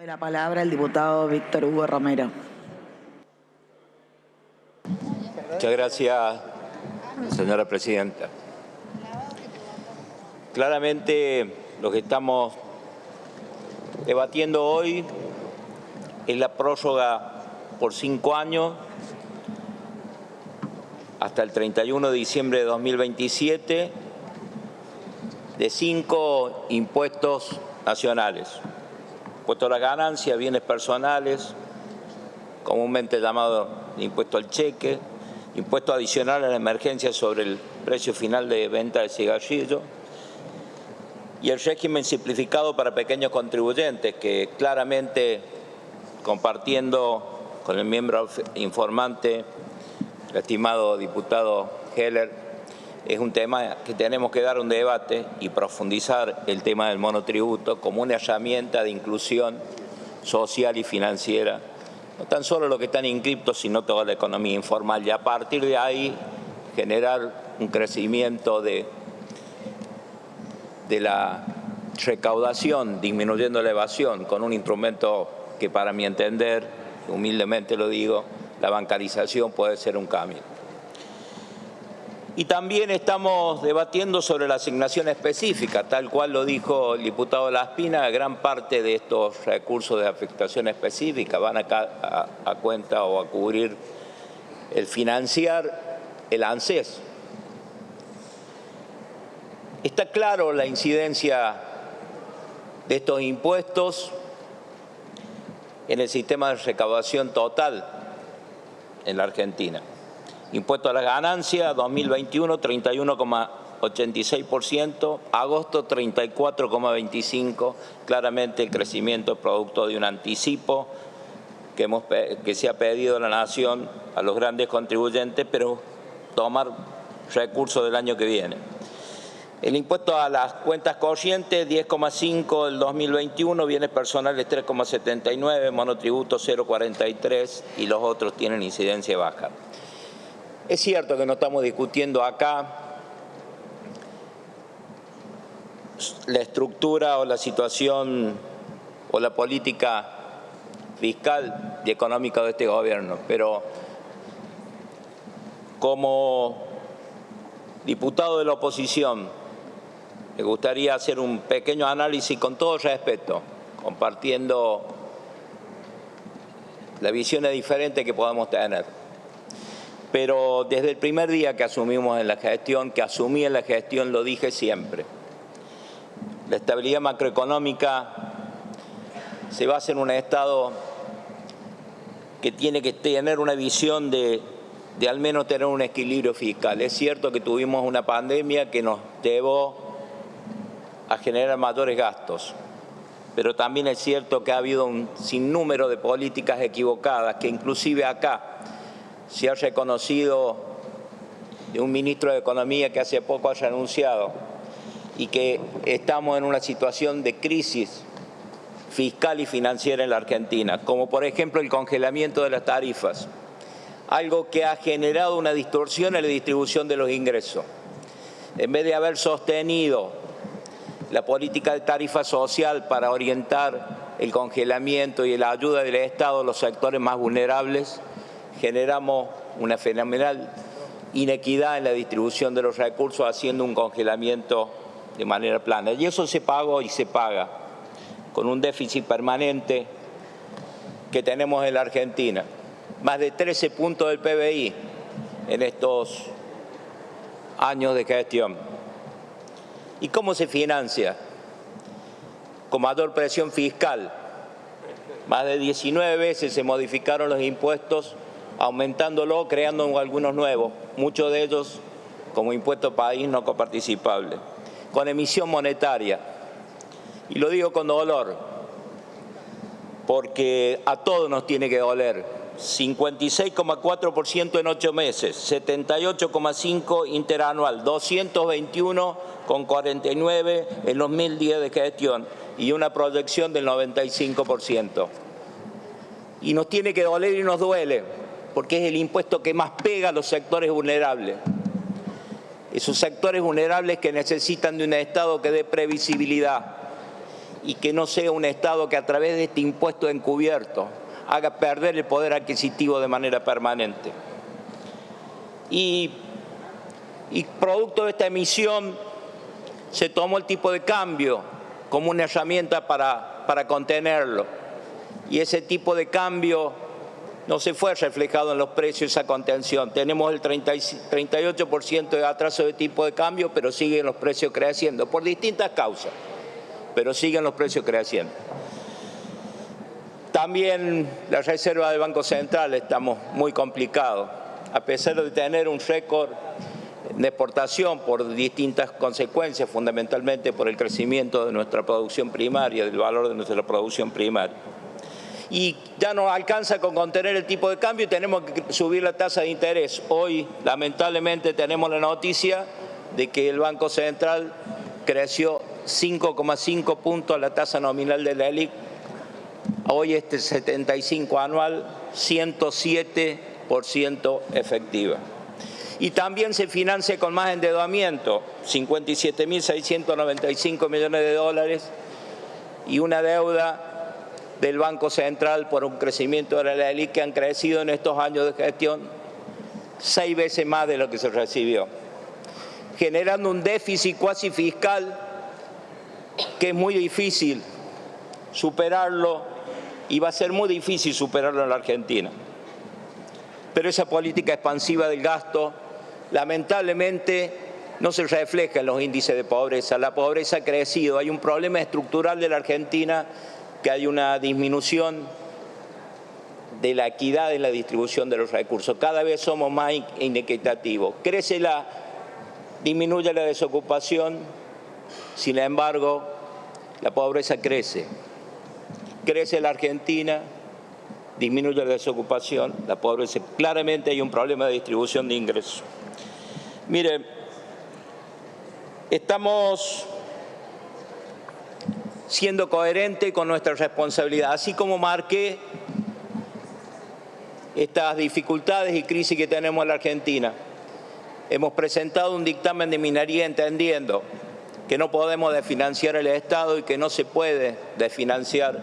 La palabra el diputado Víctor Hugo Romero. Muchas gracias, señora presidenta. Claramente lo que estamos debatiendo hoy es la prórroga por 5 años hasta el 31 de diciembre de 2027 de 5 impuestos nacionales. Impuesto a la ganancia, bienes personales, comúnmente llamado impuesto al cheque, impuesto adicional a la emergencia sobre el precio final de venta de cigarrillos y el régimen simplificado para pequeños contribuyentes, que claramente, compartiendo con el miembro informante, el estimado diputado Heller, es un tema que tenemos que dar un debate y profundizar el tema del monotributo como una herramienta de inclusión social y financiera, no tan solo los que están inscriptos, sino toda la economía informal, y a partir de ahí generar un crecimiento de la recaudación, disminuyendo la evasión, con un instrumento que, para mi entender, humildemente lo digo, la bancarización puede ser un camino. Y también estamos debatiendo sobre la asignación específica, tal cual lo dijo el diputado Laspina. Gran parte de estos recursos de afectación específica van a cuenta o a cubrir el financiar el ANSES. Está claro la incidencia de estos impuestos en el sistema de recaudación total en la Argentina. Impuesto a la ganancia, 2021, 31,86%, agosto 34,25%, claramente el crecimiento producto de un anticipo que se ha pedido a la Nación, a los grandes contribuyentes, pero tomar recursos del año que viene. El impuesto a las cuentas corrientes, 10,5% del 2021, bienes personales 3,79%, monotributo 0,43% y los otros tienen incidencia baja. Es cierto que no estamos discutiendo acá la estructura o la situación o la política fiscal y económica de este gobierno, pero como diputado de la oposición me gustaría hacer un pequeño análisis con todo respeto, compartiendo las visiones diferentes que podamos tener. Pero desde el primer día que asumimos en la gestión, lo dije siempre. La estabilidad macroeconómica se basa en un Estado que tiene que tener una visión de al menos tener un equilibrio fiscal. Es cierto que tuvimos una pandemia que nos llevó a generar mayores gastos, pero también es cierto que ha habido un sinnúmero de políticas equivocadas que inclusive acá se ha reconocido de un ministro de Economía que hace poco ha renunciado y que estamos en una situación de crisis fiscal y financiera en la Argentina, como por ejemplo el congelamiento de las tarifas, algo que ha generado una distorsión en la distribución de los ingresos. En vez de haber sostenido la política de tarifa social para orientar el congelamiento y la ayuda del Estado a los sectores más vulnerables, generamos una fenomenal inequidad en la distribución de los recursos, haciendo un congelamiento de manera plana. Y eso se pagó y se paga con un déficit permanente que tenemos en la Argentina. Más de 13 puntos del PBI en estos años de gestión. ¿Y cómo se financia? Con mayor presión fiscal. Más de 19 veces se modificaron los impuestos, aumentándolo, creando algunos nuevos, muchos de ellos como impuesto país no coparticipable, con emisión monetaria. Y lo digo con dolor, porque a todos nos tiene que doler. 56,4% en 8 meses, 78,5% interanual, 221,49% en los 1000 días de gestión y una proyección del 95%. Y nos tiene que doler y nos duele, porque es el impuesto que más pega a los sectores vulnerables. Esos sectores vulnerables que necesitan de un Estado que dé previsibilidad y que no sea un Estado que a través de este impuesto encubierto haga perder el poder adquisitivo de manera permanente. Y producto de esta emisión se tomó el tipo de cambio como una herramienta para contenerlo. Y ese tipo de cambio no se fue reflejado en los precios, esa contención. Tenemos el 38% de atraso de tipo de cambio, pero siguen los precios creciendo, por distintas causas, pero siguen los precios creciendo. También la reserva del Banco Central estamos muy complicados, a pesar de tener un récord de exportación por distintas consecuencias, fundamentalmente por el crecimiento de nuestra producción primaria, del valor de nuestra producción primaria. Y ya no alcanza con contener el tipo de cambio y tenemos que subir la tasa de interés. Hoy, lamentablemente, tenemos la noticia de que el Banco Central creció 5,5 puntos la tasa nominal de la ELIC. Hoy este 75 anual, 107% efectiva. Y también se financia con más endeudamiento, 57.695 millones de dólares y una deuda del Banco Central por un crecimiento de la ELIC que han crecido en estos años de gestión 6 veces más de lo que se recibió, generando un déficit cuasi fiscal que es muy difícil superarlo y va a ser muy difícil superarlo en la Argentina. Pero esa política expansiva del gasto lamentablemente no se refleja en los índices de pobreza. La pobreza ha crecido, hay un problema estructural de la Argentina, que hay una disminución de la equidad en la distribución de los recursos. Cada vez somos más inequitativos. Disminuye la desocupación, sin embargo, la pobreza crece. Crece la Argentina, disminuye la desocupación, la pobreza. Claramente hay un problema de distribución de ingresos. Mire, estamos siendo coherente con nuestra responsabilidad. Así como marqué estas dificultades y crisis que tenemos en la Argentina, hemos presentado un dictamen de minoría entendiendo que no podemos desfinanciar el Estado y que no se puede desfinanciar,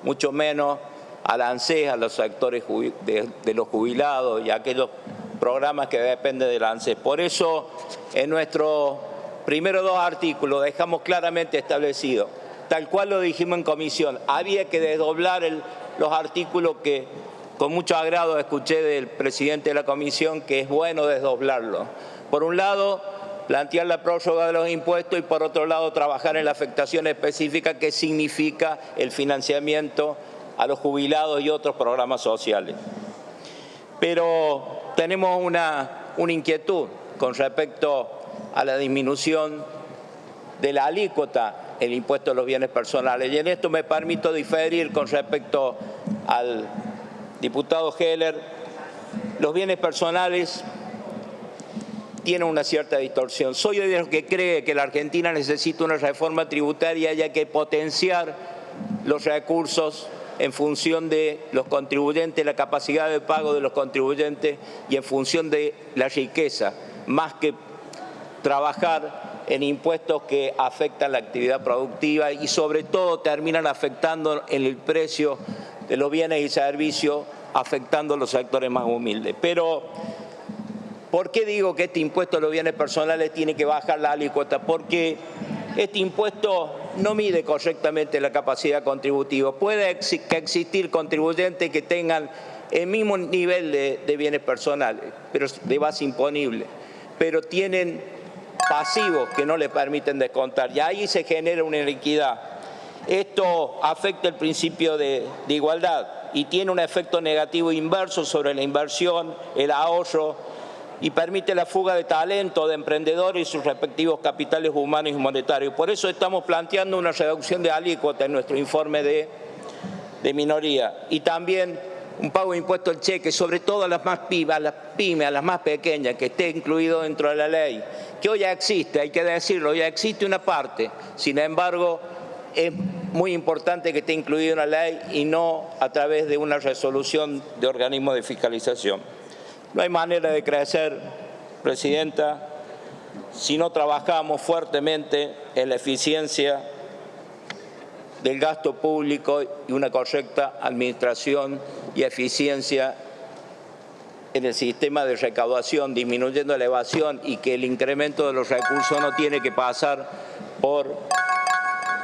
mucho menos al ANSES, a los sectores de los jubilados y a aquellos programas que dependen del ANSES. Por eso, en nuestros primeros 2 artículos dejamos claramente establecido, tal cual lo dijimos en comisión, había que desdoblar los artículos que con mucho agrado escuché del presidente de la comisión, que es bueno desdoblarlo. Por un lado, plantear la prórroga de los impuestos y por otro lado, trabajar en la afectación específica que significa el financiamiento a los jubilados y otros programas sociales. Pero tenemos una inquietud con respecto a la disminución de la alícuota el impuesto a los bienes personales. Y en esto me permito diferir con respecto al diputado Heller. Los bienes personales tienen una cierta distorsión. Soy de los que cree que la Argentina necesita una reforma tributaria y hay que potenciar los recursos en función de los contribuyentes, la capacidad de pago de los contribuyentes y en función de la riqueza, más que trabajar en impuestos que afectan la actividad productiva y sobre todo terminan afectando en el precio de los bienes y servicios, afectando a los sectores más humildes. Pero, ¿por qué digo que este impuesto a los bienes personales tiene que bajar la alícuota? Porque este impuesto no mide correctamente la capacidad contributiva. Puede existir contribuyentes que tengan el mismo nivel de bienes personales, pero de base imponible, pero tienen pasivos que no les permiten descontar, y ahí se genera una inequidad. Esto afecta el principio de igualdad y tiene un efecto negativo inverso sobre la inversión, el ahorro, y permite la fuga de talento de emprendedores y sus respectivos capitales humanos y monetarios. Por eso estamos planteando una reducción de alícuota en nuestro informe de minoría y también un pago de impuesto al cheque, sobre todo a las más pymes, a las más pequeñas, que esté incluido dentro de la ley, que hoy ya existe, hay que decirlo, ya existe una parte, sin embargo, es muy importante que esté incluido en la ley y no a través de una resolución de organismo de fiscalización. No hay manera de crecer, Presidenta, si no trabajamos fuertemente en la eficiencia del gasto público y una correcta administración y eficiencia en el sistema de recaudación, disminuyendo la evasión, y que el incremento de los recursos no tiene que pasar por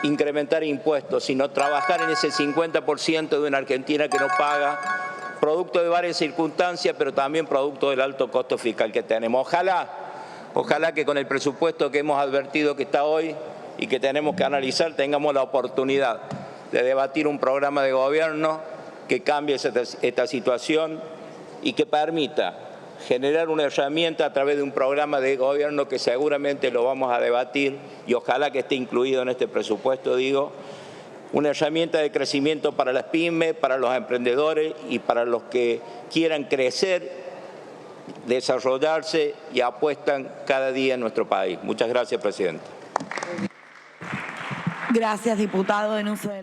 incrementar impuestos, sino trabajar en ese 50% de una Argentina que no paga, producto de varias circunstancias, pero también producto del alto costo fiscal que tenemos. Ojalá que con el presupuesto que hemos advertido que está hoy y que tenemos que analizar, tengamos la oportunidad de debatir un programa de gobierno que cambie esta situación y que permita generar una herramienta a través de un programa de gobierno que seguramente lo vamos a debatir y ojalá que esté incluido en este presupuesto, digo, una herramienta de crecimiento para las pymes, para los emprendedores y para los que quieran crecer, desarrollarse y apuestan cada día en nuestro país. Muchas gracias, presidente. Gracias, diputado. En uso de la